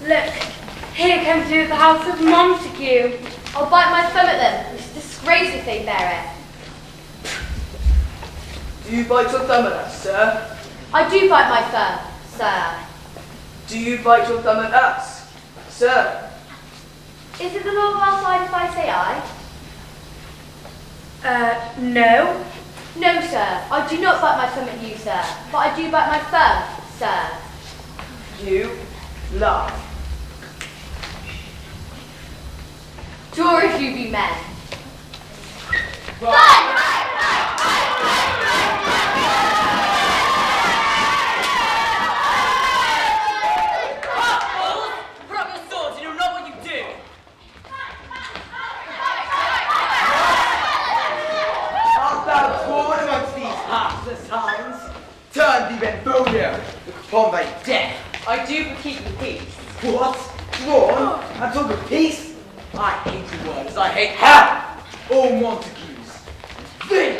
Look, here comes you the house of Montague. I'll bite my thumb at them. It's a disgrace if they bear it. Do you bite your thumb at us, sir? I do bite my thumb, sir. Do you bite your thumb at us, sir? Is it the law of our side if I say I? No. No, sir. I do not bite my thumb at you, sir. But I do bite my thumb, sir. You lie. Draw if you be men. Turn thee, Benvolio, look upon thy death. I do but keep the peace. What? Drawn? And talk of peace? I hate your words, I hate her! All Montagues. Thee!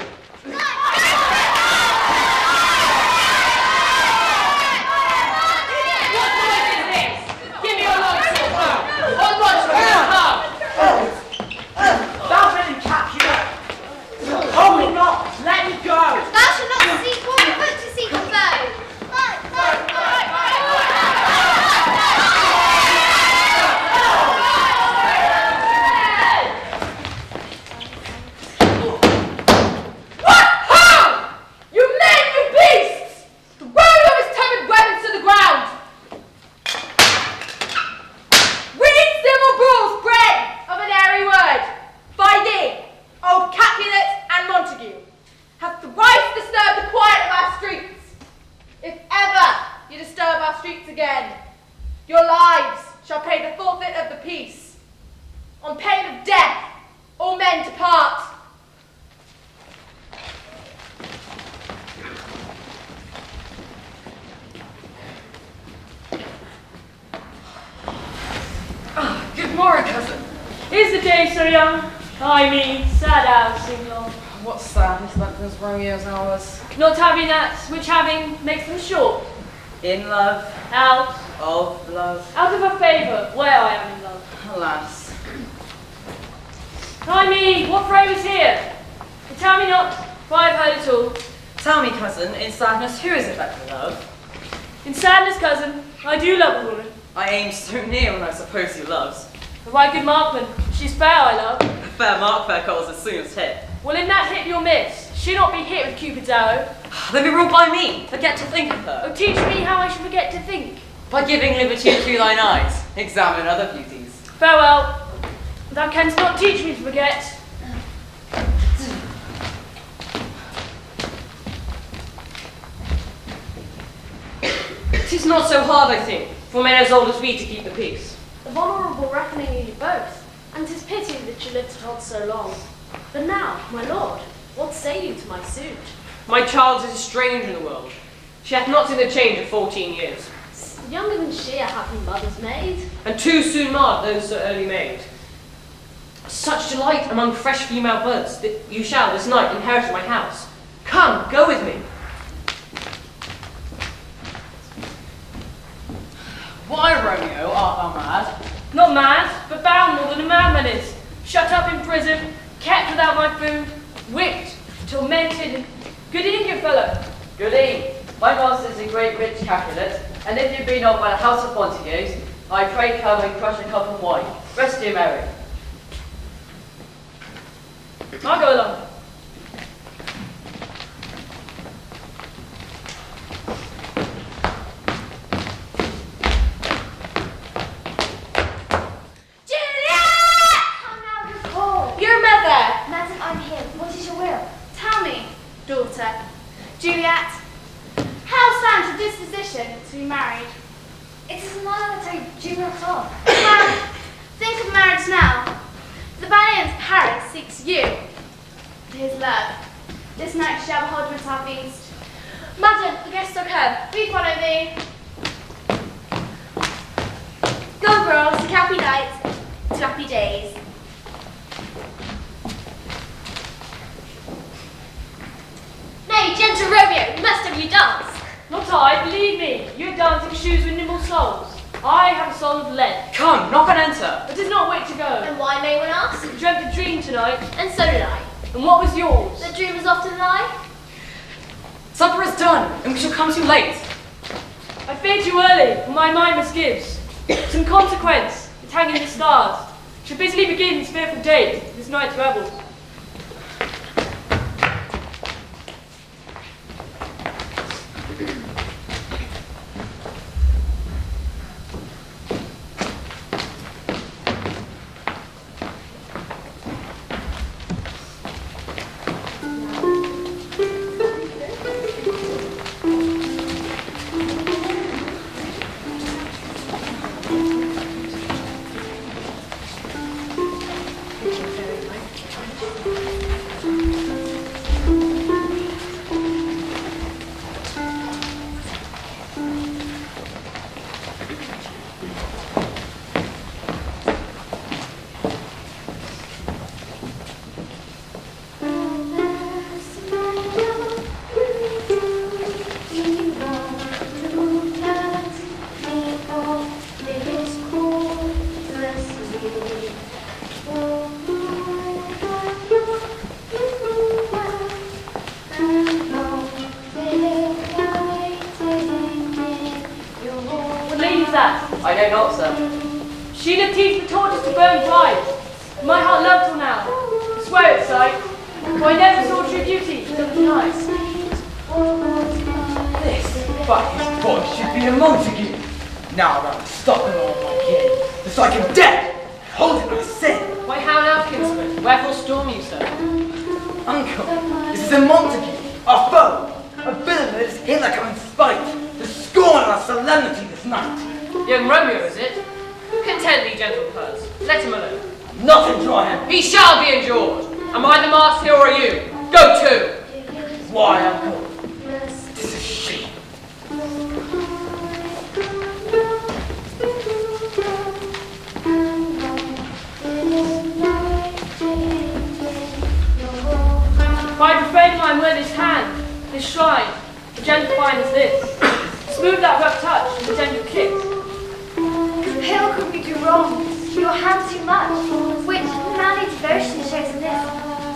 What's that? It's like those Romeo's hours. Not having that, which having makes them short. In love, Out. of love. Out of her favour, where I am in love. Alas. I mean, what fray was here? And tell me not, for I have heard it all. Tell me, cousin, in sadness, who is it that you love? In sadness, cousin, I do love a woman. I aim so near when I suppose you loves. A right good markman. She's fair, I love. A fair mark, fair calls as soon as hit. Well, in that hit you'll miss. She not be hit with Cupid's arrow. Then be ruled by me. Forget to think of her. Oh, teach me how I should forget to think. By giving liberty to thine eyes, examine other beauties. Farewell. Thou canst not teach me to forget. 'Tis not so hard, I think, for men as old as we to keep the peace. Of honourable reckoning are you both, and 'tis pity that you lived to hold so long. But now, my lord, what say you to my suit? My child is a stranger in the world. She hath not seen the change of 14 years. Younger than she, a happy mother's maid. And too soon marred those so early made. Such delight among fresh female buds that you shall this night inherit my house. Come, go with me. Why, Romeo, art thou mad? Not mad, but bound more than a madman is. Shut up in prison, kept without my food, whipped, tormented. Good evening, good fellow. Good eve. My master is a great rich Capulet, and if you be not by the house of Montagues, I pray come and crush a cup of wine. Rest you merry. I'll go along. Daughter, Juliet, how stands your disposition to be married? It is another that I do not of. Well, think of marriage now. The valiant Paris seeks you, his love. This night shall behold with our feast. Madam, the guests are come. We follow thee. Go, girls, to happy nights, to happy days. Nay, gentle Romeo, must have you dance? Not I, believe me. You have dancing shoes with nimble soles. I have a soul of lead. come, knock and enter. It is not wait to go. And why, may one ask? I dreamt a dream tonight. And so did I. And what was yours? The dreamers often lie. Supper is done, and we shall come too late. I feared you early, for my mind misgives. Some consequence, it's hanging in the stars. Should busily begin this fearful day, this night's revel. I know not, sir. She that teach the torches to burn bright. My heart loved till now. I swear it, sight. For I never saw true beauty till tonight. This, but his voice should be a Montague. Now I'm stopping all my kin. The strike of death, holding my sin. Why, how now, kinsman? Wherefore storm you, sir? Uncle, this is a Montague, our foe. A villain that is here like I'm in spite. The scorn of our solemnity this night. Young Romeo, is it? Content thee, gentle purse. Let him alone. Not enjoy him. He shall be endured. Am I the master here or are you? Go to! Why, Uncle? This is shame. If I profane mine with his hand, his shrine, a gentle fine as this, smooth that rough touch and the gentle kiss. Hill could we do wrong? Your hand too much, which manly devotion shows in this.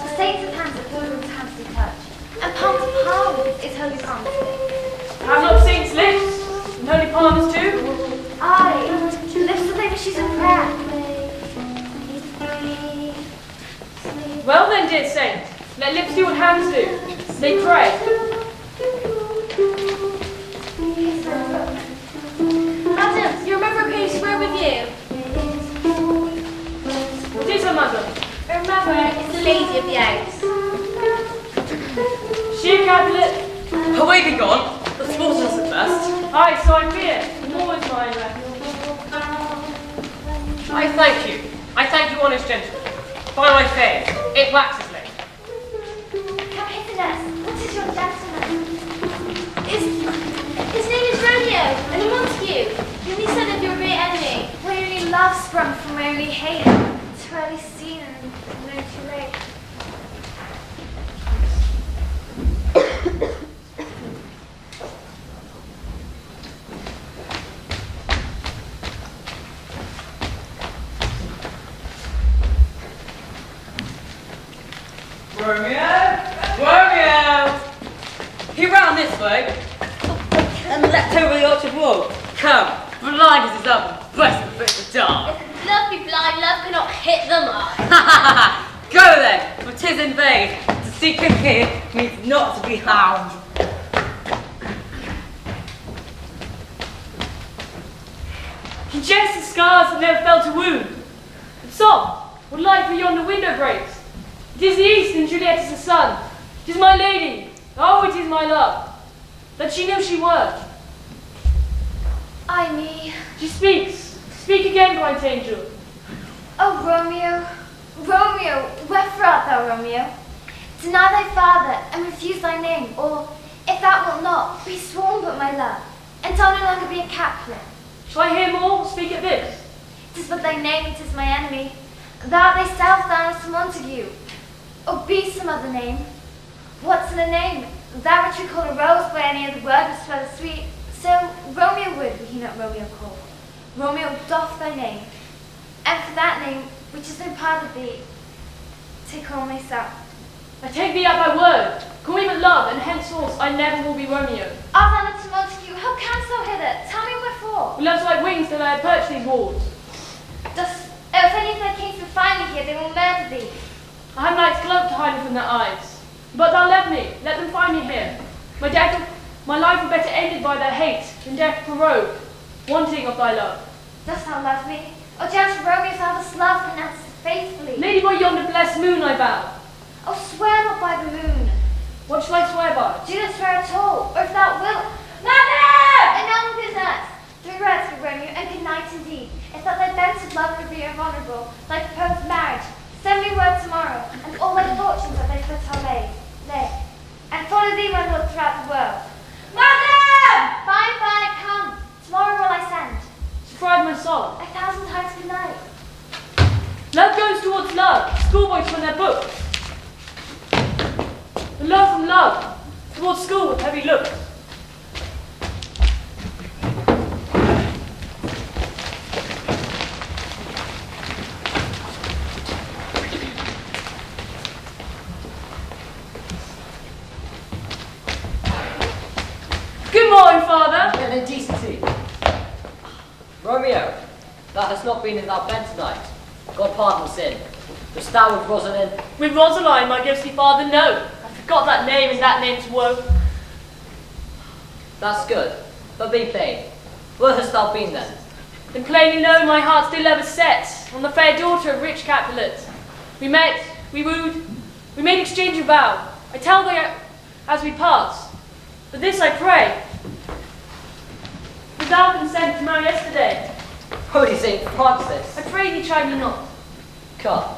The saints of hands are pilgrims' hands to touch, and palm to palm is holy palm to lick. Have not saints' lips, and holy palms too? Aye, lips are they issues of prayer. Well then, dear saint, let lips do what hands do. They pray. Madam, you remember a page swear with you? What is her mother? Remember, it's the lady of the house. She a Capulet? Away be gone. The sport us at best. Aye, so I fear. More is mine left. I thank you. I thank you, honest gentleman. By my faith, it waxes late. Capitulus, what is your gentleman? His name is Romeo, and a Montague, whom he said of your great enemy, where only love sprung from where only hate, too early seen and known too late. Romeo? Romeo! He round this way. And leapt over the orchard wall. Come, blind as his oven, blessed the bit of dark. If love be blind, love cannot hit them eye. Ha ha ha! Go then, for 'tis in vain. To seek him here means not to be found. He jests the scars that never felt a wound. But soft, what light for yonder window breaks? It is the east and Juliet is the sun. It is my lady, oh it is my love. That she know she were. Ay me. She speaks. Speak again, bright angel. Oh, Romeo, Romeo, wherefore art thou, Romeo? Deny thy father, and refuse thy name, or, if thou wilt not, be sworn but my love, and I'll no longer be a Capulet. Shall I hear more? Speak at this. 'Tis but thy name, 'tis my enemy. Thou art thyself, thou art Montague, or be some other name. What's in a name? That which we call a rose by any other word was further sweet. So Romeo would he not Romeo call. Romeo doff thy name, And for that name, which is so proud of thee, take on myself. I take thee at thy word. Call me but love, and henceforth I never will be Romeo. Art thou not to Montague? How canst thou hither? Tell me wherefore. With love's like wings that I have perched these walls. If any of thy kings will find me here, they will murder thee. I have night's cloak to hide me from their eyes. But thou left me, let them find me here. My life were better ended by their hate than death prorogued, wanting of thy love. Dost thou love me? O gentle Romeo, thou dost love me, and faithfully. Lady, by yonder blessed moon I vow. Oh, swear not by the moon. What shall I swear by? Do not swear at all, or if thou wilt. Madam! And now with that, 3 words for Romeo, and good night indeed. If that thy bent of love would be honourable, thy proposed marriage, send me word tomorrow, and all thy fortunes at thy foot are laid. And follow thee, my lord, throughout the world. Madam! Fine, come. Tomorrow will I send. To fried my soul. 1,000 times good night. Love goes towards love, schoolboys from their books. The love from love, towards school with heavy looks. Good morning, Father. And indecency. Romeo, thou hast not been in our bed tonight. God pardon sin. Dost thou with Rosalind? With Rosaline, my ghostly father, no. I forgot that name and that name's woe. That's good. But be plain. Where hast thou been then? Then plainly known my heart still ever set on the fair daughter of rich Capulet. We met, we wooed, we made exchange of vow. I tell thee as we pass. But this I pray. Wilt thou consent to marry yesterday? Holy Saint Francis! I pray thee chide me not. Come.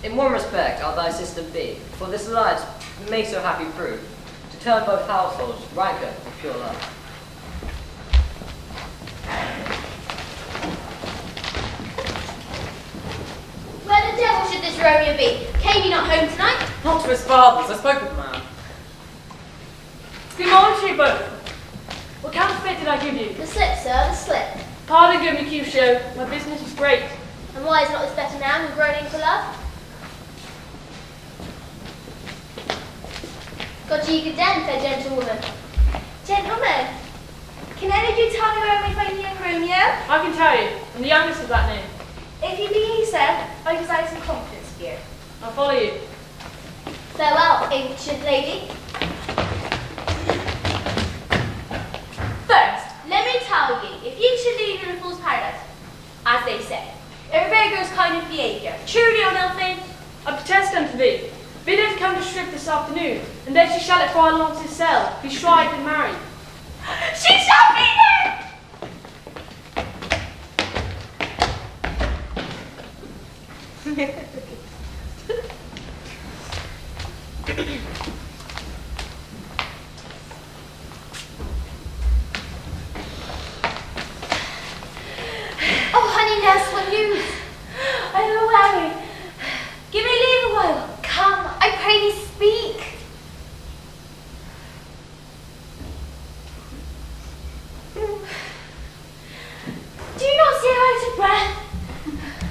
In one respect I'll thy assistant be, for this alliance may so happy prove, to turn both households rancour to pure love. Where the devil should this Romeo be? Came he not home tonight? Not to his father's, I spoke with the man. Good morning to you both. What counterfeit did I give you? The slip, sir, the slip. Pardon, good Mercutio, my business is great. And why is not this better now than groaning for love? Got ye good den, fair gentlewoman. Gentlemen, can any of you tell me where we find young Romeo? I can tell you, I'm the youngest of that name. If you be he, sir, I desire some confidence here. I'll follow you. Farewell, ancient lady. First, let me tell ye, if ye should leave in a fool's paradise, as they say, every beggar's kind of behaviour, truly on ill fame, I protest unto thee. Bid her to come to Shrift this afternoon, and then she shall at far along his cell be shrived and married. she shall be there! oh honey nurse, what news? I am weary. Give me leave a while. Come, I pray thee speak. Do you not see I'm out of breath?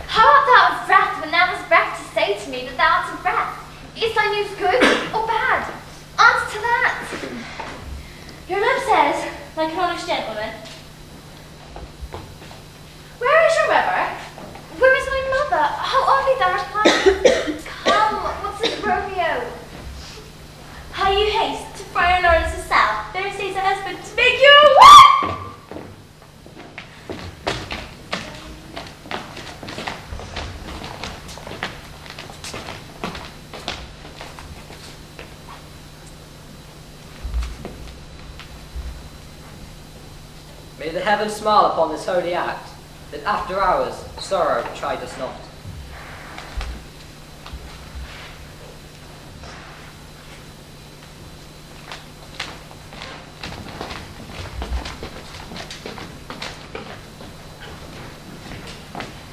How art thou out of breath when thou hast breath to say to me that thou art of breath? Is thy news good or bad? Answer to that. Your love says, like an honest gentleman. Where is your mother? Where is my mother? How oddly thou art planned. Come, what's this Romeo? How you haste to Friar Lawrence's cell. There stays a husband to make you a wife! May the heavens smile upon this holy act, that after hours sorrow chide us not.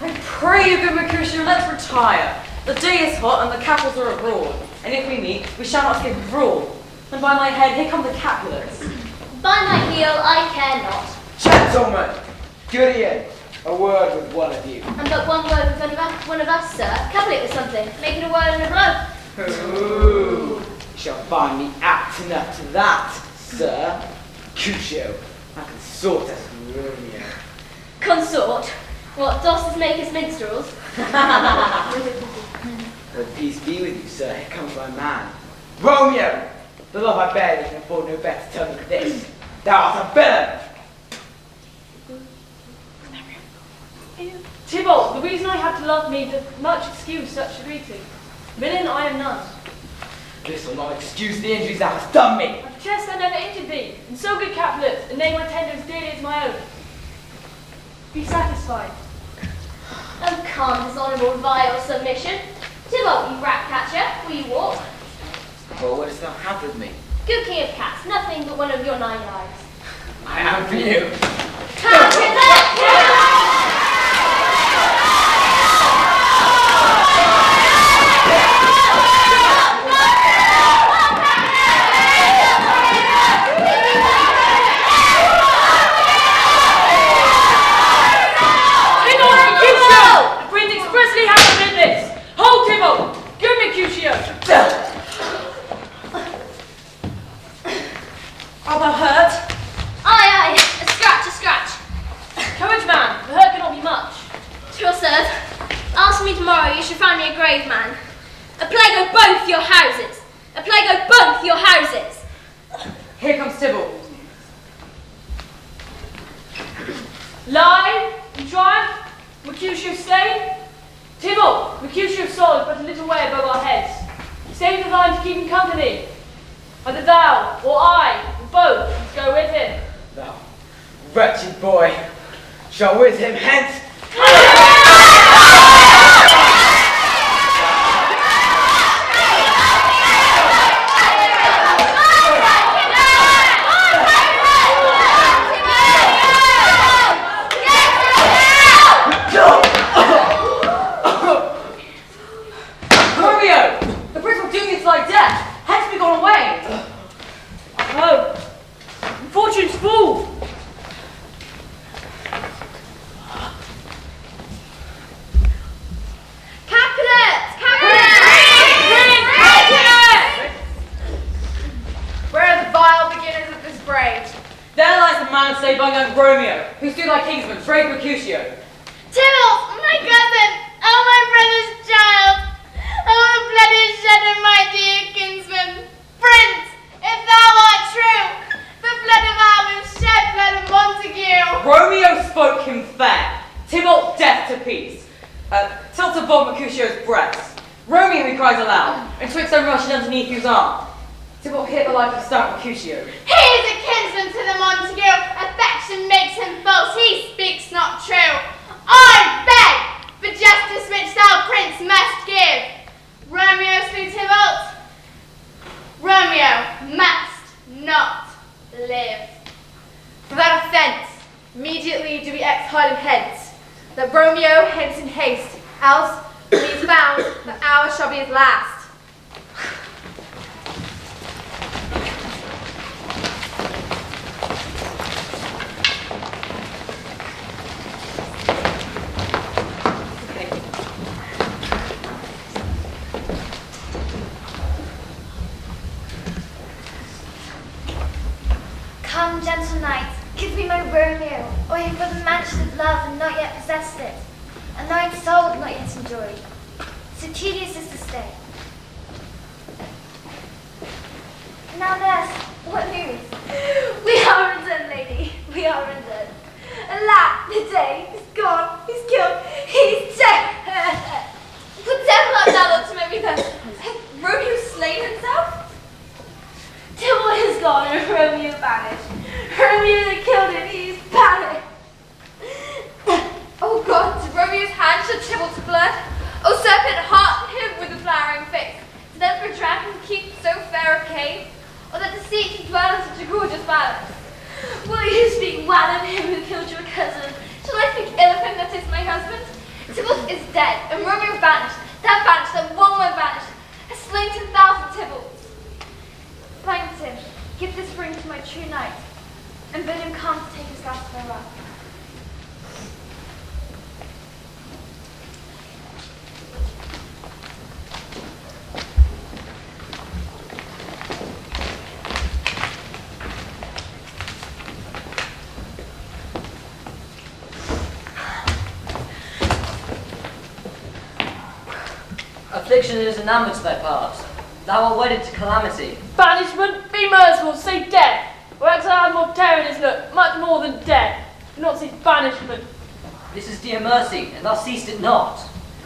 I pray you, good Mercutio, let's retire. The day is hot and the capitals are abroad, and if we meet, we shall not escape rule. And by my head, here come the Capulets. By my heel, I care not. Gentlemen, good ear. A word with one of you. And but one word with one of us, sir. Capital or something. Make it a word and a blow. Ooh. You shall find me acting up to that, sir. Crucio, I consort as Romeo. Consort? What, dost make us minstrels? But peace be with you, sir. Here comes my man. Romeo! The love I bear thee can afford no better tongue than this. Thou art a villain! Tybalt, the reason I have to love me doth much excuse such a greeting. Villain, I am none. This will not excuse the injuries thou hast done me. I protest I never injured thee, and so good Capulet, and name I tender as dearly as my own. Be satisfied. Oh, calm, dishonourable, vile submission. Tybalt, you rat catcher, will you walk? Well, what dost thou have with me? Good king of cats, nothing but one of your 9 lives. I am for you. Capulet! Are thou hurt? Aye, a scratch. Courage, man, the hurt cannot be much. Sure, sir. Ask me tomorrow, you shall find me a grave man. A plague of both your houses. A plague of both your houses. Here comes Tybalt. Lie in triumph, Mercutio slain. Tybalt, Mercutio's soul is but a little way above our heads. Save the thine to keep him company. Either thou or I, or both, must go with him. Thou wretched boy, shall with him hence. Romeo! The prince will doom you to thy death. Hence be gone away. Oh, fortune's fool. Where are the vile beginners of this braid? There lies the man saved by young Romeo, who slew thy kinsman, brave Mercutio. Tybalt, my cousin! Oh, my brother's child! Oh, the blood is shed in my dear kinsman! Prince, if thou art true, the blood of ours shed blood of Montague! Romeo spoke him fair. Tybalt death to peace. Tilt above Mercutio's breast. Romeo, he cries aloud, and twixt so rushing underneath whose arm. Tybalt hit the life of stout Mercutio. He is a kinsman to the Montague. Affection makes him false. He speaks not true. I beg for justice which thou, prince, must give. Romeo slew Tybalt. Romeo must not live. For that offence, immediately do we exile him hence, that Romeo hence in haste, else, when he is found, the hour shall be his last. Come, gentle knight, give me my Romeo, or he for the mansion of love and not yet possessed it, and thine soul not yet enjoyed. So tedious is the stay. Now nurse, what news? We are undone, lady, we are undone. Alack, the day is gone, he's killed, he's dead. What devil art thou to make me thus? Hath Romeo slain himself? Tybalt is gone and Romeo banished. Romeo that killed him, he's banished. Oh God, to Romeo's hand shall Tybalt's blood? O serpent, heart him with the flowering face. To then for a dragon keep so fair a cave? Or that deceit can dwell in such a gorgeous palace? Will you speak well of him who killed your cousin? Shall I speak ill of him that is my husband? Tybalt is dead, and Romeo banished. That banished, that one word banished, has slain 10,000 Tybalts. Find him, give this ring to my true knight, and bid him come to take his last farewell. Affliction is enamoured to thy part. Thou art wedded to calamity. Banishment, be merciful, say death. Or exile and more terror in his look, much more than death. Do not say banishment. This is dear mercy, and thou seest it not.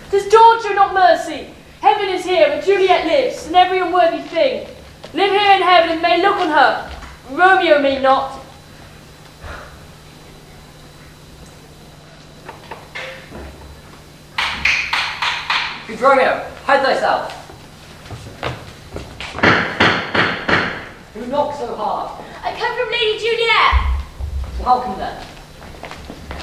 'Tis torture, not mercy. Heaven is here, where Juliet lives, and every unworthy thing. Live here in heaven and may look on her. Romeo may not. Good Romeo, hide thyself. Who knocks so hard? I come from Lady Juliet. Welcome then.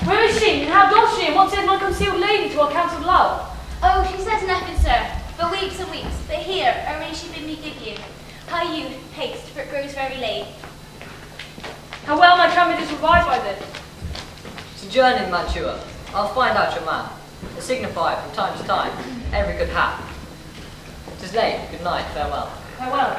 Where is she, and how does she, and what says my concealed lady to our counselled love? Oh, she says nothing, sir, but weeps and weeps. But here, only she bid me give you. Hie you, haste, for it grows very late. How well my coming is revived by this. Sojourn in Mantua. I'll find out your man, and signify from time to time every good hap. 'Tis late, good night, farewell. Farewell.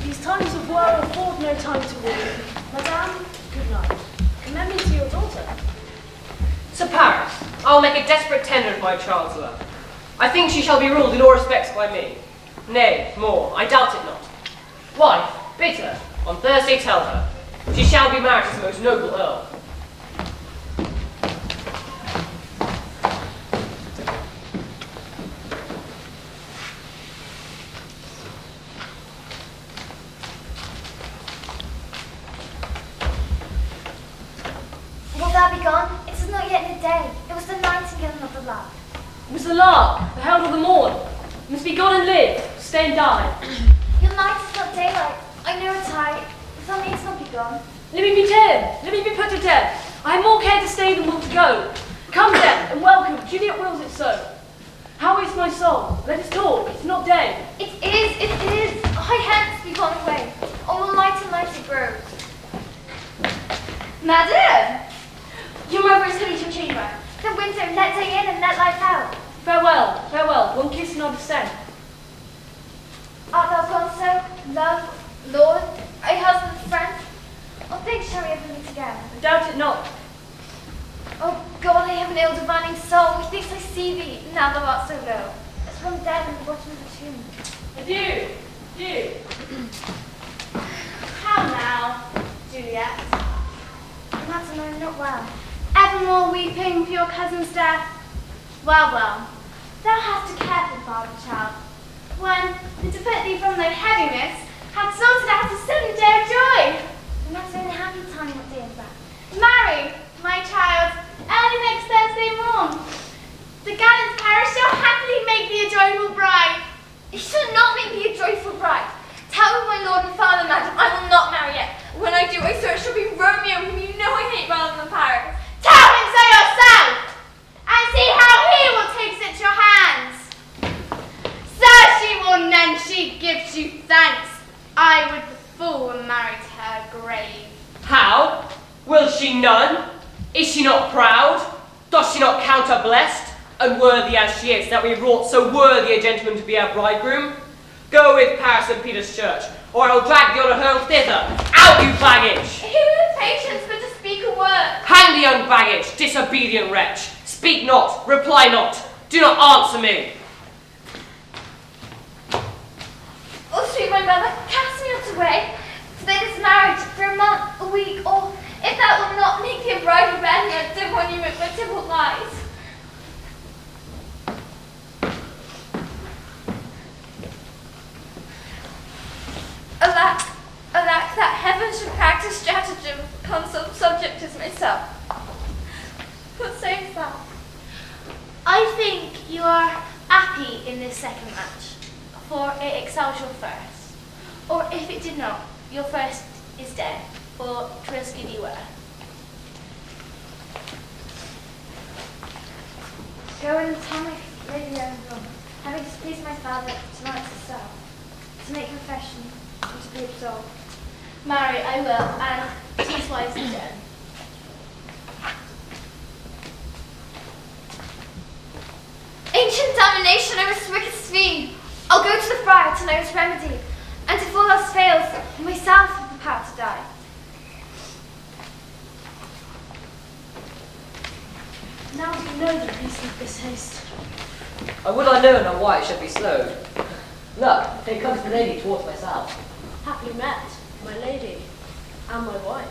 These times of war afford no time to walk. Madame, good night. Commend me to your daughter. Sir Paris, I will make a desperate tender of my child to her. I think she shall be ruled in all respects by me. Nay, more, I doubt it not. Wife, bid her, on Thursday tell her, she shall be married to the most noble earl. Will thou be gone? It is not yet midday. It was the nightingale, not the lark. It was the lark, the herald of the morn. You must be gone and live, stay and die. Your night is not daylight. I know it's high. If thou needst not be gone. Let me be dead, let me be put to death. I have more care to stay than will to go. Come then, and welcome, Juliet wills it so. How is my soul? Let us talk, it's not day. It is. High hence be gone away. All light and light it grows. Madam! Your mother is coming to your chamber. The winter, let day in and let light out. Farewell, farewell, one kiss and I'll descend. Art thou gone so, love, lord, a husband, friend? Or things shall we ever meet again? I doubt it not. Oh God, I have an ill divining soul. Methinks I see thee, now thou art so low. As one dead in the bottom of the tomb. Adieu, adieu. How now, Juliet? Madam, I am not well. Evermore weeping for your cousin's death? Well, well, thou hast a careful father, child. When, to put thee from thy heaviness, hath sorted out a sudden day of joy. And that's in a happy time, what day is that? Marry, my child, early next Thursday morn. The gallant Paris shall happily make thee a joyful bride. It shall not make me a joyful bride. Tell my lord and father, madam, I will not marry yet. When I do, I swear it shall be Romeo, whom you know I hate rather than Paris. Tell him so yourself, and see how he will take it to your hands. Sir, she will then she gives you thanks. I would the fool were married to her grave. How? Will she none? Is she not proud? Does she not count her blessed? Unworthy as she is, that we wrought so worthy a gentleman to be our bridegroom? Go with Paris and Peter's church, or I will drag thee on a hurl thither. Out, you baggage! He with patience but to speak a word. Hang the young baggage, disobedient wretch. Speak not, reply not, do not answer me. Oh, sweet my mother, cast me not away. Stay this marriage for a month, a week, or if that will not make thee a bride of bed and a monument with Tybalt lies. Alack, alack, that heaven should practice stratagem upon some subject as myself. What sayest thou? I think you are happy in this second match, for it excels your first. Or if it did not, your first is dead, or 'twas good you were. Go and tell my lady Eleanor, having displeased my father tonight herself, to make confession and to be absolved. Marry, I will, and 'tis wisely done. Ancient domination over this wicked fiend! I'll go to the friar to know his remedy, and if all else fails, myself have the power to die. Now do you know the reason of this haste? I would I know not why it should be slowed. Look, here comes the lady towards myself. Happily met, my lady, and my wife.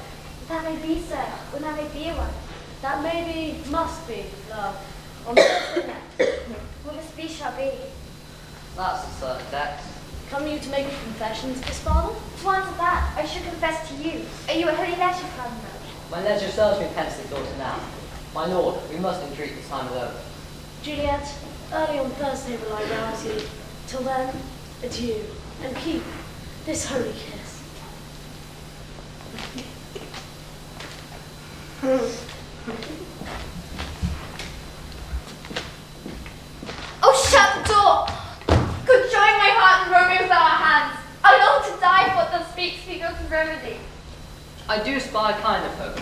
That may be, sir. Will that may be a one? That maybe must be, love. On the What must be shall be. That's a certain debt. Come you to make confessions, Miss Father? To answer that, I should confess to you. Are you at holy leisure, Cardinal? My leisure serves me pensively daughter now. My lord, we must entreat this time alone. Juliet, early on Thursday will I rouse you. Till then, adieu, and keep this holy kiss. Oh, shut the door! Could join my heart and Romeo with our hands. I long to die for what thou speak of the remedy. I do spy a kind of hope.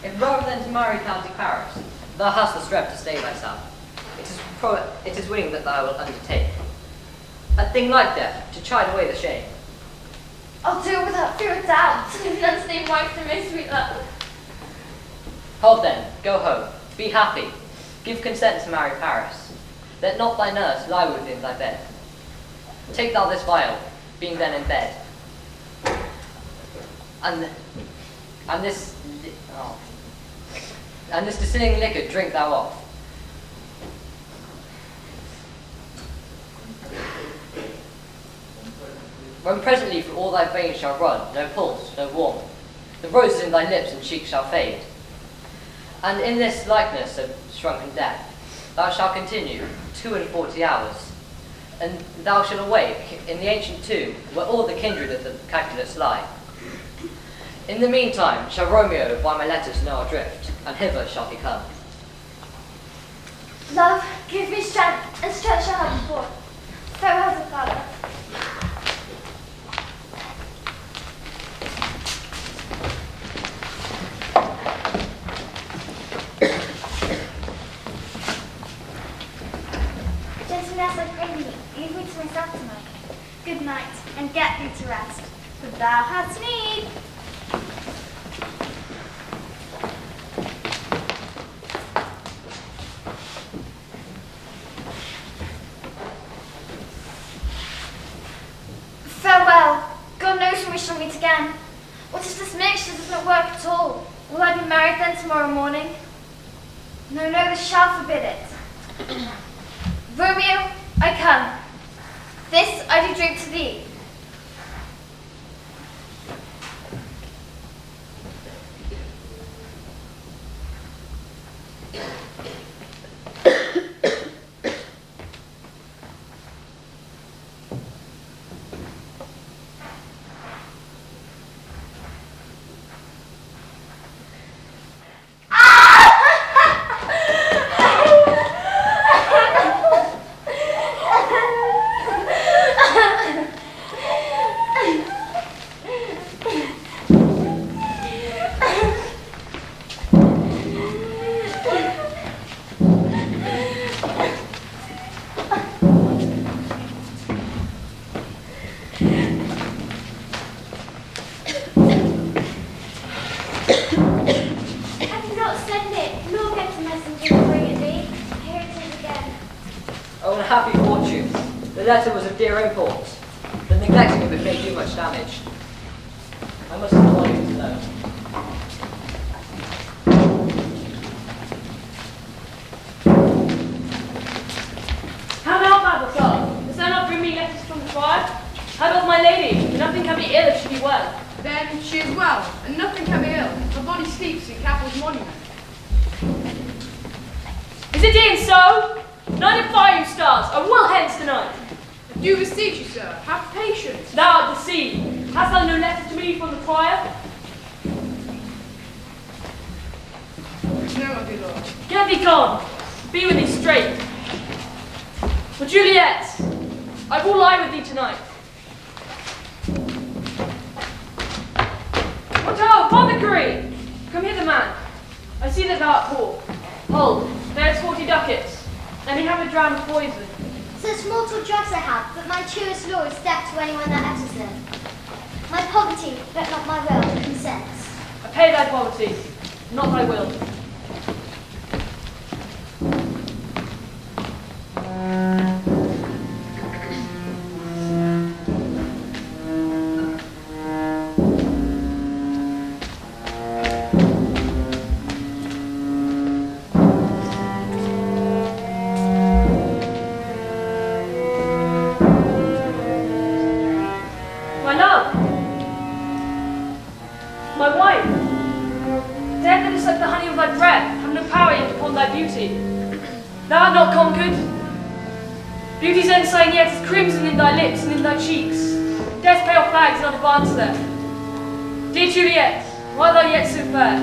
If rather than to marry County Paris, thou hast the strength to stay thyself, it is willing that thou wilt undertake. A thing like death, to chide away the shame. I'll do it without fear or doubt. If none stay wife to my sweet love. Hold then, go home, be happy, give consent to marry Paris. Let not thy nurse lie within thy bed. Take thou this vial, being then in bed, and this distilling liquor drink thou off. When presently through all thy veins shall run no pulse, no warmth, the roses in thy lips and cheeks shall fade. And in this likeness of shrunken death, thou shalt continue 42 hours, and thou shalt awake in the ancient tomb where all the kindred of the Capulets lie. In the meantime shall Romeo by my letters know our drift, and hither shall he come. Love, give me strength, and strength shall have before. Farewell, the Father. Gentleness, I pray thee, leave me to myself tonight. Good night, and get thee to rest, for thou hast need. Farewell. God knows when we shall meet again. What is this mixture does not work at all? Will I be married then tomorrow morning? No, no, this shall forbid it. Romeo, I come. This I do drink to thee. Happy fortune. The letter was of dear import. The neglecting of it may do much damage. I must employ you to know. How now, Mademoiselle? Does thou not bring me letters from the friar? How doth my lady? Nothing can be ill if she be well. Then she is well, and nothing can be ill. Her body sleeps in Capel's monument. Is it e'en so? Night of fire, you stars, I will hence tonight. I do beseech you, sir, have patience. Thou art deceived. Hast thou no letter to me from the friar? No, my good lord. Get thee gone. Be with thee straight. For Juliet, I will lie with thee tonight. What ho, apothecary! Come hither, man. I see that thou art poor. Hold, there's 40 ducats. Let me have a dram of poison. Such mortal drugs I have, but my truest law is death to anyone that enters them. My poverty, but not my will, consents. I pay thy poverty, not thy will. alive! Death that is like the honey of thy breath, have no power yet upon thy beauty. Thou art not conquered. Beauty's ensign yet is crimson in thy lips and in thy cheeks. Death's pale flag is not advanced there. Dear Juliet, why art thou yet so fair?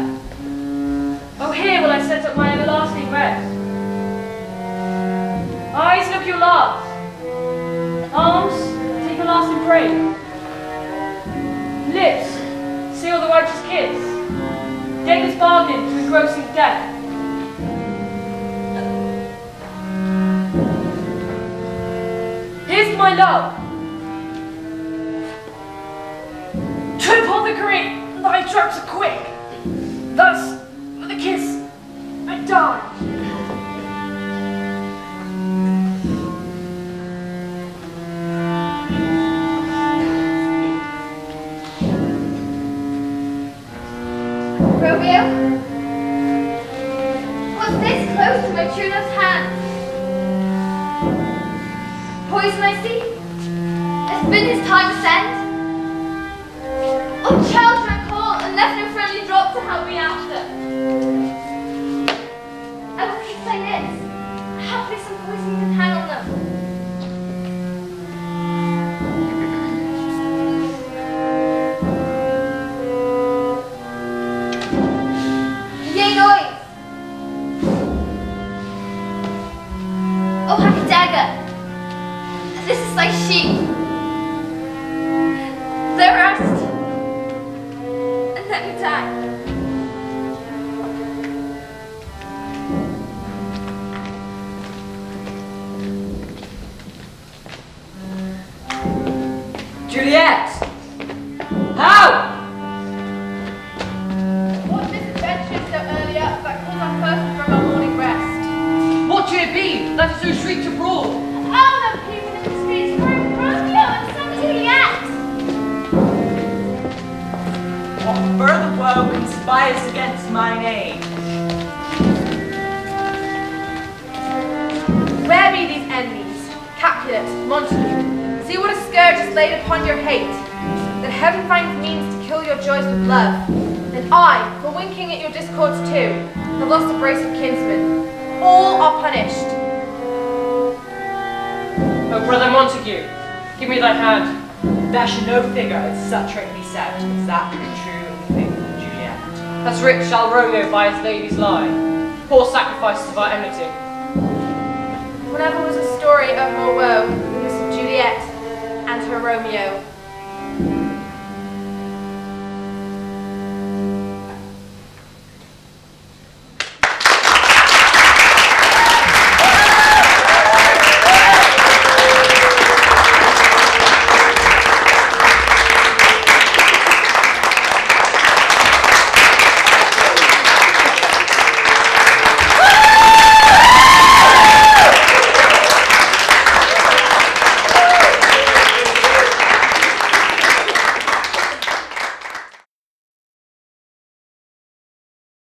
Oh, here will I set up my everlasting rest. Eyes, look your last. Arms, take a last embrace. Lips, seal the righteous kiss. Dagger's bargain to engrossing death. Here's my love. To apothecary, thy drugs are quick. Thus, with a kiss, I die. Romeo? What's this close to my true love's hand? Poison I see? It's been his time to send? Oh, children I call, and left no friendly drop to help me after. I will kiss thy lips. Haply some poison can hang on them. Yea, noise! Oh, happy dagger! This is thy sheep. The rest, and let me die. Juliet! How? What misadventure so early up that calls our person from our morning rest? What should it be that is so shrieked abroad? Oh, the people in the streets crying Romeo and some Juliet! What further woe conspires against my name? Where be these enemies? Capulet, Montague, see what a scourge is laid upon your hate. That heaven finds means to kill your joys with love. And I, for winking at your discords too, have lost a brace of kinsmen. All are punished. Oh, brother Montague, give me thy hand. There should no figure at such rate be set as that of the true and faithful Juliet. Thus rich shall Romeo by his ladies lie, poor sacrifices of our enmity. Whenever was a story of more woe than this of Juliet and her Romeo.